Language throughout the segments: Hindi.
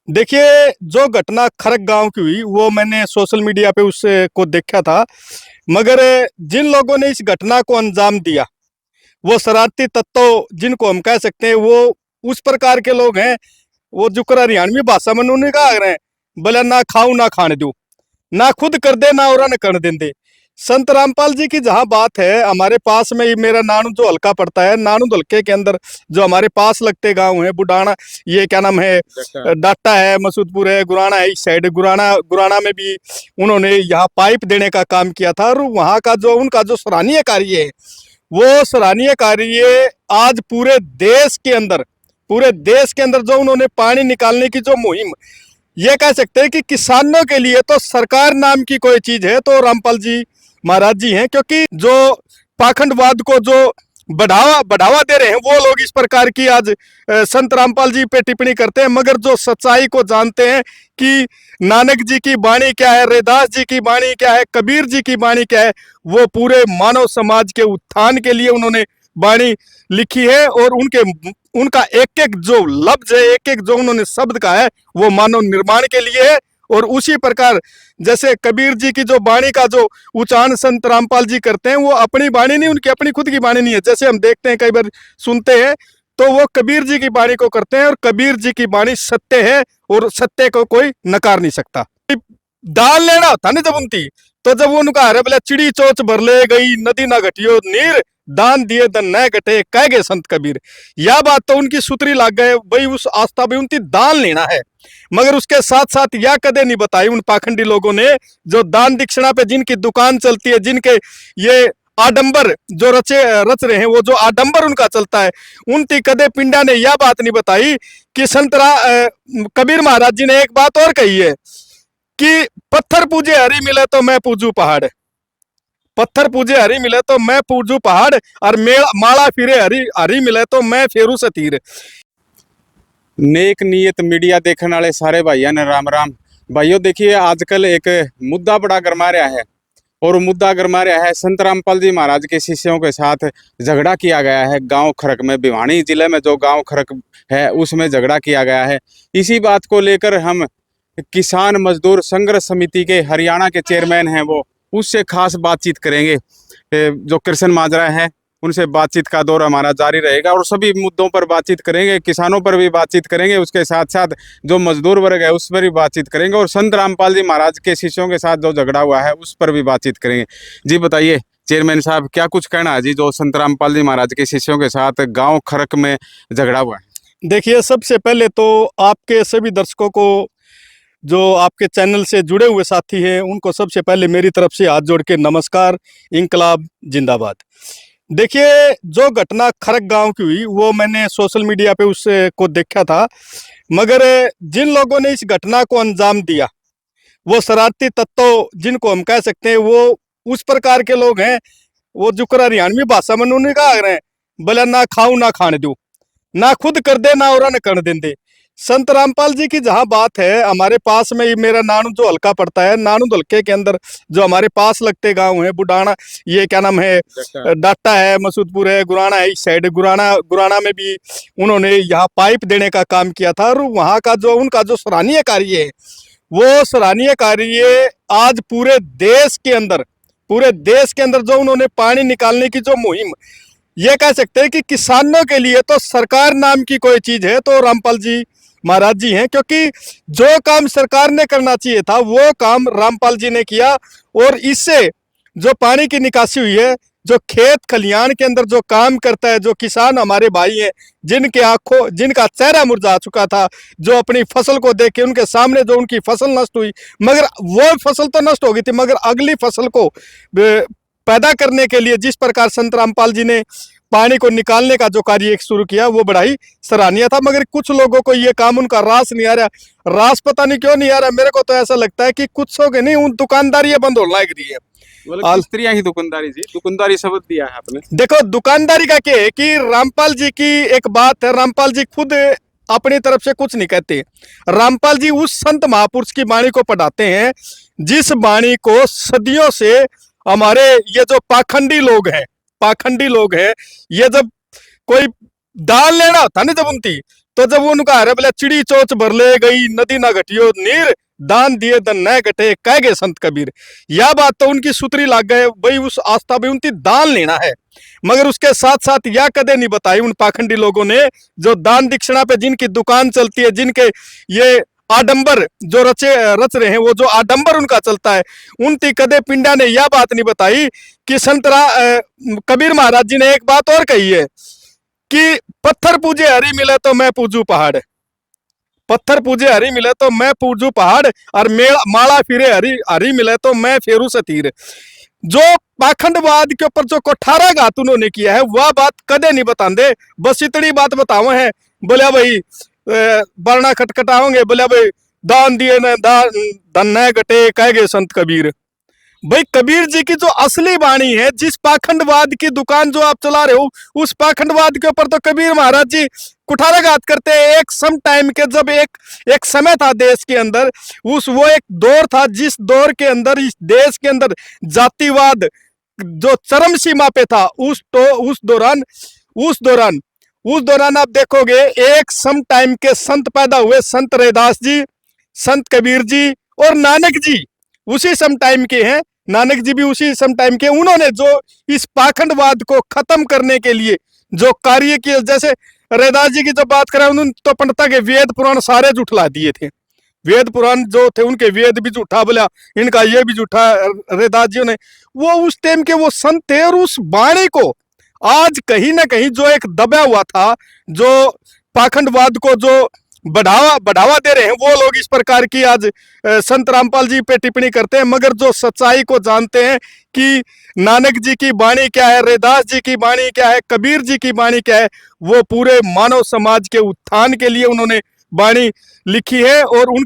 देखिए, जो घटना खरक गांव की हुई वो मैंने सोशल मीडिया पे उससे को देखा था। मगर जिन लोगों ने इस घटना को अंजाम दिया, वो शरारती तत्व जिनको हम कह सकते हैं, वो उस प्रकार के लोग हैं। वो जुकरा हरियाणवी भाषा में उन्होंने कहा रहे हैं, बोला ना खाऊं ना खाने दूं, ना खुद कर दे ना और न कर देंदे। संत रामपाल जी की जहां बात है, हमारे पास में ही मेरा नानू जो हल्का पड़ता है, नानू हल्के के अंदर जो हमारे पास लगते गांव है, बुडाना, ये क्या नाम है, डाटा है, मसूदपुर है, गुराना है, इस साइड गुराना गुराना में भी उन्होंने यहाँ पाइप देने का काम किया था। और वहाँ का जो उनका जो सराहनीय कार्य है, वो सराहनीय कार्य आज पूरे देश के अंदर जो उन्होंने पानी निकालने की जो मुहिम, ये कह सकते हैं कि किसानों के लिए तो सरकार नाम की कोई चीज है तो रामपाल जी महाराज जी हैं। क्योंकि जो पाखंडवाद को जो बढ़ावा बढ़ावा दे रहे हैं, वो लोग इस प्रकार की आज संत रामपाल जी पे टिप्पणी करते हैं। मगर जो सच्चाई को जानते हैं कि नानक जी की वाणी क्या है, रैदास जी की वाणी क्या है, कबीर जी की वाणी क्या है, वो पूरे मानव समाज के उत्थान के लिए उन्होंने वाणी लिखी है। और उनका एक एक जो लफ्ज है, एक एक जो उन्होंने शब्द का है, वो मानव निर्माण के लिए है। और उसी प्रकार जैसे कबीर जी की जो वाणी का जो उच्चारण संत रामपाल जी करते हैं, वो अपनी वाणी नहीं, उनकी अपनी खुद की वाणी नहीं है। जैसे हम देखते हैं, कई बार सुनते हैं, तो वो कबीर जी की वाणी को करते हैं। और कबीर जी की वाणी सत्य है और सत्य को कोई नकार नहीं सकता। दाल लेना होता नहीं जब उनती, तो जब उनका अरे बोले चिड़ी चोच भर ले गई नदी ना घटियो नीर, दान दिए दन न घटे कह गए संत कबीर। यह बात तो उनकी सूत्री लग गए भाई, उस आस्था भी उनकी दान लेना है। मगर उसके साथ साथ यह कदे नहीं बताई उन पाखंडी लोगों ने, जो दान दक्षिणा पे जिनकी दुकान चलती है, जिनके ये आडंबर जो रच रहे हैं, वो जो आडंबर उनका चलता है, उनकी कदे पिंडा ने यह बात नहीं बताई कि कबीर महाराज जी ने एक बात और कही है कि पत्थर पूजे हरी मिले तो मैं पूजू पहाड़, पत्थर पूजे हरी मिले तो मैं पूजू पहाड़, और माला फिरे हरी हरी मिले तो मैं फेरू सतीर। नेक नियत मीडिया देखने वाले सारे भाइयों ने राम राम। भाइयों देखिए, आजकल एक मुद्दा बड़ा गरमा रहा है, और मुद्दा गरमा रहा है संत रामपाल जी महाराज के शिष्यों के साथ झगड़ा किया गया है गांव खरक में। भिवानी जिले में जो गांव खरक है, उसमें झगड़ा किया गया है। इसी बात को लेकर हम किसान मजदूर संघर्ष समिति के हरियाणा के चेयरमैन हैं, वो उससे खास बातचीत करेंगे। जो कृष्ण माजरा है, उनसे बातचीत का दौर हमारा जारी रहेगा, और सभी मुद्दों पर बातचीत करेंगे। किसानों पर भी बातचीत करेंगे, उसके साथ साथ जो मजदूर वर्ग है उस पर भी बातचीत करेंगे, और संत रामपाल जी महाराज के शिष्यों के साथ जो झगड़ा हुआ है उस पर भी बातचीत करेंगे। जी बताइए चेयरमैन साहब, क्या कुछ कहना है जी जो संत रामपाल जी महाराज के शिष्यों के साथ गाँव खरक में झगड़ा हुआ है? देखिए, सबसे पहले तो आपके सभी दर्शकों को, जो आपके चैनल से जुड़े हुए साथी हैं, उनको सबसे पहले मेरी तरफ से हाथ जोड़ के नमस्कार, इंकलाब जिंदाबाद। देखिए, जो घटना खरक गांव की हुई वो मैंने सोशल मीडिया पे उससे को देखा था। मगर जिन लोगों ने इस घटना को अंजाम दिया, वो शरारती तत्व जिनको हम कह सकते हैं, वो उस प्रकार के लोग हैं। वो जुकरा हरियाणवी भाषा में उन्होंने कहा रहे हैं, बोला ना खाऊं ना खाने दूं, ना खुद कर दे ना और न कर देंदे। संत रामपाल जी की जहां बात है, हमारे पास में ही मेरा नानू जो हल्का पड़ता है, नानू हल्के के अंदर जो हमारे पास लगते गांव है, बुडाना, ये क्या नाम है, डाटा है, मसूदपुर है, गुराना है, इस साइड गुराना गुराना में भी उन्होंने यहाँ पाइप देने का काम किया था। और वहाँ का जो उनका जो सराहनीय कार्य है, वो सराहनीय कार्य आज पूरे देश के अंदर जो उन्होंने पानी निकालने की जो मुहिम, ये कह सकते हैं कि किसानों के लिए तो सरकार नाम की कोई चीज है तो रामपाल जी महाराज जी हैं। क्योंकि जो काम सरकार ने करना चाहिए था, वो काम रामपाल जी ने किया। और इससे जो पानी की निकासी हुई है, जो खेत खलियान के अंदर जो काम करता है, जो किसान हमारे भाई हैं, जिनका चेहरा मुरझा चुका था, जो अपनी फसल को देख के उनके सामने जो उनकी फसल नष्ट हुई, मगर वो फसल तो नष्ट हो गई थी, मगर अगली फसल को पैदा करने के लिए जिस प्रकार संत रामपाल जी ने पानी को निकालने का जो कार्य शुरू किया, वो बड़ा ही सराहनीय था। मगर कुछ लोगों को ये काम उनका रास नहीं आ रहा। रास पता नहीं क्यों नहीं आ रहा, मेरे को तो ऐसा लगता है कि कुछ हो गए नहीं, उन दुकानदारी बंद होने लग रही है। स्त्रियां ही दुकानदारी जी, दुकानदारी शब्द दिया है आपने। देखो, दुकानदारी का क्या है कि रामपाल जी की एक बात है, रामपाल जी खुद अपनी तरफ से कुछ नहीं कहते। रामपाल जी उस संत महापुरुष की वाणी को पढ़ाते हैं, जिस वाणी को सदियों से हमारे ये जो पाखंडी लोग हैं, ये जब कोई दाल लेना होता ना जब उनती, तो जब उनका अरे बोले चिड़ी चोच भर ले गई नदी ना घटियो नीर, दान दिए दन न घटे कह गए संत कबीर। यह बात तो उनकी सूत्री लाग गए भाई, उस आस्था भी उनकी दान लेना है। मगर उसके साथ साथ यह कदे नहीं बताई उन पाखंडी लोगों ने, जो दान दक्षिणा पे जिनकी दुकान चलती है, जिनके ये आडंबर जो रच रहे हैं, वो जो आडंबर उनका चलता है, उनकी कदे पिंडा ने यह बात नहीं बताई कि कबीर महाराज जी ने एक बात और कही है कि पत्थर पूजे हरी मिले तो मैं पूजू पहाड़, पत्थर पूजे हरी मिले तो मैं पूजू पहाड़, और माला फिरे हरी हरी मिले तो मैं फेरू सतीर। जो पाखंडवाद के ऊपर जो कुठाराघात उन्होंने किया है वह बात कदे नहीं बताते, बस इतनी बात बताओ है। बोले भाई बरना खटखटाओगे, बोले भाई दान दिए न धन न घटे कह गए संत कबीर। भाई कबीर जी की जो असली वाणी है, जिस पाखंडवाद की दुकान जो आप चला रहे हो, उस पाखंडवाद के ऊपर तो कबीर महाराज जी कुठाराघात करते हैं। एक सम टाइम के जब एक समय था देश के अंदर, वो एक दौर था जिस दौर के अंदर इस देश के अंदर जातिवाद जो चरम सीमा पे था, उस दौरान आप देखोगे एक सम टाइम के संत पैदा हुए, संत रैदास जी, संत कबीर जी और नानक जी उसी सम टाइम के हैं। नानक जी भी उसी सम टाइम के। उन्होंने जो इस पाखंडवाद को खत्म करने के लिए जो कार्य किए, जैसे रैदास जी की जब बात करें, उन्होंने तो पंडिता के वेद पुराण सारे झुठला दिए थे। वेद पुराण जो थे उनके वेद भी झूठा बोला, इनका ये भी झूठा। रैदास जी ने वो उस टाइम के वो संत थे, और उस वाणी को आज कहीं ना कहीं जो एक दबा हुआ था, जो पाखंडवाद को जो बढ़ावा दे रहे हैं, वो लोग इस प्रकार की आज संत रामपाल जी पे टिप्पणी करते हैं। मगर जो सच्चाई को जानते हैं कि नानक जी की वाणी क्या है, रैदास जी की वाणी क्या है, कबीर जी की वाणी क्या है, वो पूरे मानव समाज के उत्थान के लिए उन्होंने वाणी लिखी है। और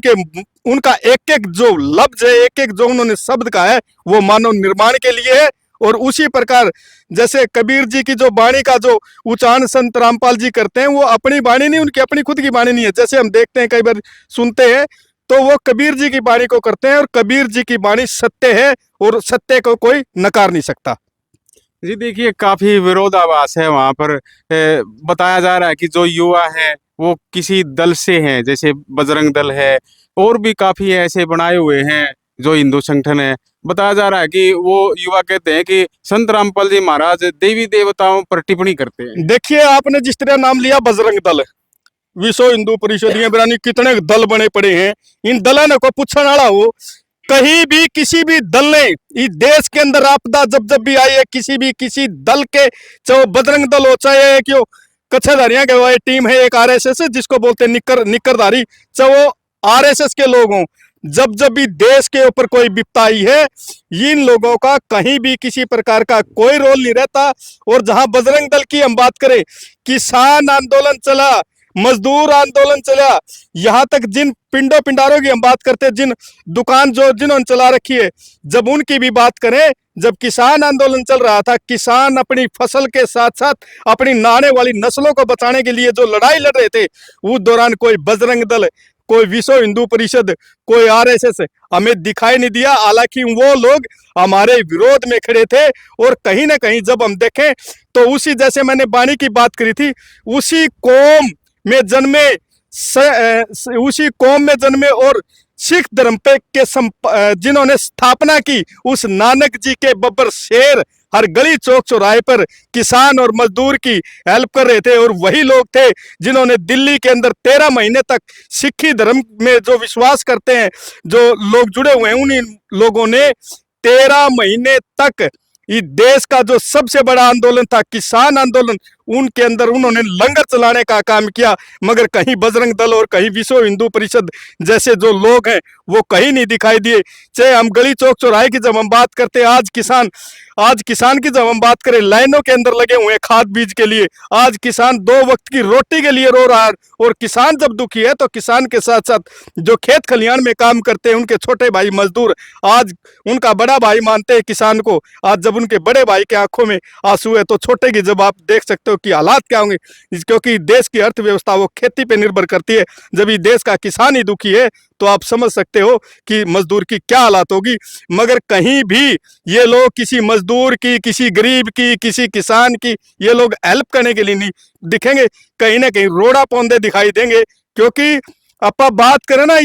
उनका एक एक जो लफ्ज है, एक एक जो उन्होंने शब्द का है, वो मानव निर्माण के लिए है। और उसी प्रकार जैसे कबीर जी की जो वाणी का जो उच्चारण संत रामपाल जी करते हैं, वो अपनी वाणी नहीं, उनकी अपनी खुद की वाणी नहीं है। जैसे हम देखते हैं कई बार सुनते हैं तो वो कबीर जी की वाणी को करते हैं, और कबीर जी की वाणी सत्य है और सत्य को कोई नकार नहीं सकता। जी देखिए, काफी विरोधाभास है वहां पर। बताया जा रहा है कि जो युवा है वो किसी दल से हैं, जैसे बजरंग दल है, और भी काफी ऐसे बनाए हुए हैं जो हिंदू संगठन है। बताया जा रहा है कि वो युवा कहते हैं कि संत रामपाल जी महाराज देवी देवताओं पर टिप्पणी करते हैं। देखिए, आपने जिस तरह नाम लिया बजरंग दल, विश्व हिंदू परिषद, ये बरानी कितने दल बने पड़े हैं। इन दलों को पूछने वाला हो, कहीं भी किसी भी दल ने इस देश के अंदर आपदा जब भी आई है, किसी दल के, चाहे बजरंग दल हो, चाहे क्यों कच्छाधारियां के वो टीम है, एक आरएसएस जिसको बोलते हैं निक्करधारी, चाहे वो आरएसएस के लोग हों, जब भी देश के ऊपर कोई विपत्ति आई है, इन लोगों का कहीं भी किसी प्रकार का कोई रोल नहीं रहता। और जहां बजरंग दल की हम बात करें, किसान आंदोलन चला, मजदूर आंदोलन चला, यहाँ तक जिन पिंडारों की हम बात करते हैं, जिन दुकान जो जिन्होंने चला रखी है, जब उनकी भी बात करें, जब किसान आंदोलन चल रहा था, किसान अपनी फसल के साथ साथ अपनी आने वाली नस्लों को बचाने के लिए जो लड़ाई लड़ रहे थे, उस दौरान कोई बजरंग दल, कोई विश्व हिंदू परिषद, कोई आरएसएस हमें दिखाई नहीं दिया। हालांकि वो लोग हमारे विरोध में खड़े थे। और कहीं ना कहीं जब हम देखें तो उसी, जैसे मैंने वाणी की बात करी थी, उसी कौम में जन्मे और सिख धर्म पे के जिन्होंने स्थापना की, उस नानक जी के बब्बर शेर हर गली चौक चौराहे पर किसान और मजदूर की हेल्प कर रहे थे। और वही लोग थे जिन्होंने दिल्ली के अंदर 13 महीने तक सिखी धर्म में जो विश्वास करते हैं, जो लोग जुड़े हुए हैं, उन्हीं लोगों ने 13 महीने तक इस देश का जो सबसे बड़ा आंदोलन था, किसान आंदोलन, उनके अंदर उन्होंने लंगर चलाने का काम किया। मगर कहीं बजरंग दल और कहीं विश्व हिंदू परिषद जैसे जो लोग हैं वो कहीं नहीं दिखाई दिए। चाहे हम गली चौक चौराहे की जब हम बात करते हैं, आज किसान की जब हम बात करें, लाइनों के अंदर लगे हुए हैं खाद बीज के लिए, आज किसान 2 वक्त की रोटी के लिए रो रहा है। और किसान जब दुखी है तो किसान के साथ साथ जो खेत खलिहान में काम करते हैं, उनके छोटे भाई मजदूर आज उनका बड़ा भाई मानते हैं किसान को। आज जब उनके बड़े भाई के आंखों में आंसू है, तो छोटे की जब आप देख सकते हो की हालात क्या होंगे, क्योंकि देश की अर्थव्यवस्था वो खेती पे निर्भर करती है। जब ये देश का किसान ही दुखी है तो आप समझ सकते हो कि मजदूर की क्या हालात होगी। मगर कहीं भी ये लोग किसी मजदूर की, किसी गरीब की, किसी किसान की ये लोग हेल्प करने के लिए नहीं दिखेंगे, कहीं ना कहीं रोड़ा पौंदे दिखाई देंगे। क्योंकि अपा बात करें ना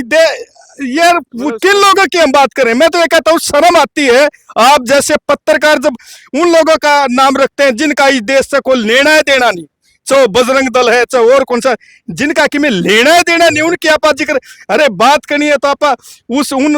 यार किन लोगों की हम बात करें, मैं तो ये कहता हूँ शर्म आती है। आप जैसे पत्रकार जब उन लोगों का नाम रखते हैं जिनका इस देश से कोई लेना देना नहीं, चाहे बजरंग दल है चाहे और कौन सा, जिनका कि में लेना देना नहीं, उनकी आप जिक्र, अरे बात करनी है तो आप उन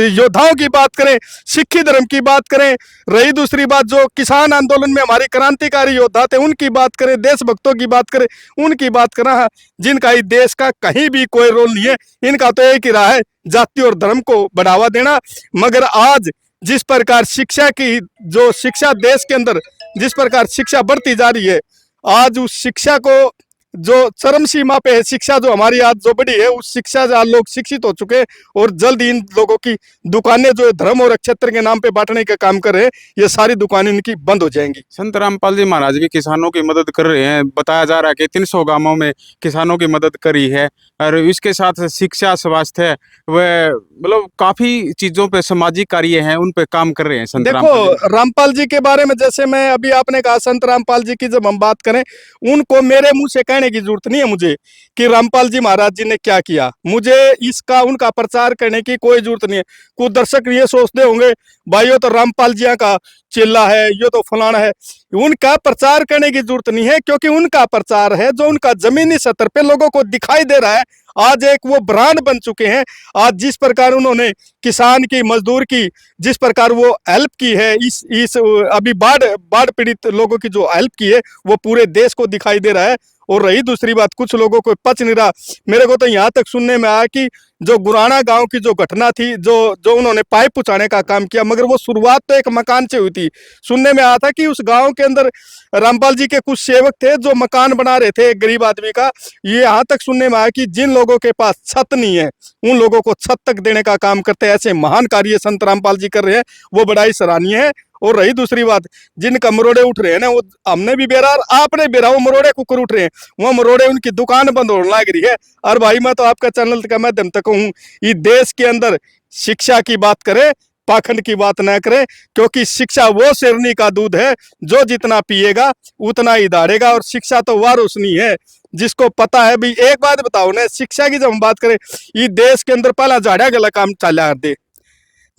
योद्धाओं की बात करें, सिखी धर्म की बात करें। रही दूसरी बात, जो किसान आंदोलन में हमारे क्रांतिकारी योद्धा थे उनकी बात करें, देशभक्तों की बात करें, उनकी बात करें। हाँ, जिनका इस देश का कहीं भी कोई रोल नहीं है, इनका तो एक ही रहा है जाति और धर्म को बढ़ावा देना। मगर आज जिस प्रकार शिक्षा की, जो शिक्षा देश के अंदर जिस प्रकार शिक्षा बढ़ती जा रही है, आज उस शिक्षा को जो चरम सीमा पे है, शिक्षा जो हमारी आज जो बड़ी है, उस शिक्षा से आज लोग शिक्षित हो चुके हैं और जल्द इन लोगों की दुकानें जो धर्म और नक्षत्र के नाम पे बांटने का काम कर रहे हैं, ये सारी दुकानें इनकी बंद हो जाएंगी। संत रामपाल जी महाराज भी किसानों की मदद कर रहे हैं। बताया जा रहा है कि 300 गांवों में किसानों की मदद करी है और इसके साथ शिक्षा, स्वास्थ्य, वह मतलब काफी चीजों पे सामाजिक कार्य हैं, उन पे काम कर रहे हैं संत देखो रामपाल जी के बारे में, जैसे मैं अभी आपने कहा संत रामपाल जी की जब हम बात करें, उनको मेरे मुंह से कहने की जरूरत नहीं है मुझे कि रामपाल जी महाराज जी ने क्या किया। मुझे इसका उनका प्रचार करने की कोई जरूरत नहीं है। कुछ दर्शक ये सोचते होंगे भाइयों तो रामपाल जी का चिल्ला है, ये तो फलाना है। उनका प्रचार करने की जरूरत नहीं है, क्योंकि उनका प्रचार है जो उनका जमीनी स्तर पे लोगों को दिखाई दे रहा है। आज एक वो ब्रांड बन चुके हैं। आज जिस प्रकार उन्होंने किसान की, मजदूर की, जिस प्रकार वो हेल्प की है, इस अभी बाढ़ पीड़ित लोगों की जो हेल्प की है, वो पूरे देश को दिखाई दे रहा है। और रही दूसरी बात, कुछ लोगों को पच नहीं रहा। मेरे को तो यहाँ तक सुनने में आया कि जो गुराना गांव की जो घटना थी, जो उन्होंने पाइप पहुंचाने का काम किया, मगर वो शुरुआत तो एक मकान से हुई थी। सुनने में आया था कि उस गांव के अंदर रामपाल जी के कुछ सेवक थे जो मकान बना रहे थे एक गरीब आदमी का। ये यहाँ तक सुनने में आया कि जिन लोगों के पास छत नहीं है उन लोगों को छत तक देने का काम करते हैं। ऐसे महान कार्य संत रामपाल जी कर रहे हैं, वो बड़ा ही सराहनीय है। और रही दूसरी बात, जिनका मरोड़े उठ रहे हैं ना, वो हमने भी बेरा और आपने बेरा, वो मरोड़े कुकर उठ रहे हैं, वो मरोड़े उनकी दुकान बंद होने लग रही है। और भाई मैं तो आपका चैनल का माध्यम तक हूँ, इस देश के अंदर शिक्षा की बात करें, पाखंड की बात न करें, क्योंकि शिक्षा वो शेरनी का दूध है जो जितना पिएगा उतना ही दाढ़ेगा। और शिक्षा तो वह रोशनी है जिसको पता है भी। एक बात बताओ ना, शिक्षा की जब हम बात करें, इस देश के अंदर पहला झाड़ा गला काम चला दे,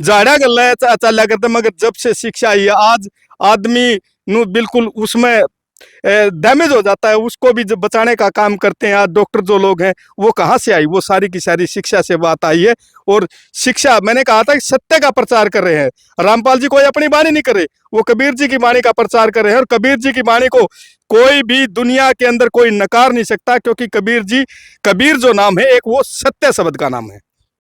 झाड़ा गला चला करते, मगर जब से शिक्षा आई आज आदमी नु बिल्कुल उसमें डैमेज हो जाता है, उसको भी जब बचाने का काम करते हैं। आज डॉक्टर जो लोग हैं वो कहाँ से आई, वो सारी की सारी शिक्षा से बात आई है। और शिक्षा, मैंने कहा था कि सत्य का प्रचार कर रहे हैं। रामपाल जी कोई अपनी वाणी नहीं करे, वो कबीर जी की वाणी का प्रचार कर रहे हैं। और कबीर जी की वाणी को कोई भी दुनिया के अंदर कोई नकार नहीं सकता, क्योंकि कबीर जो नाम है एक वो सत्य शब्द का नाम है।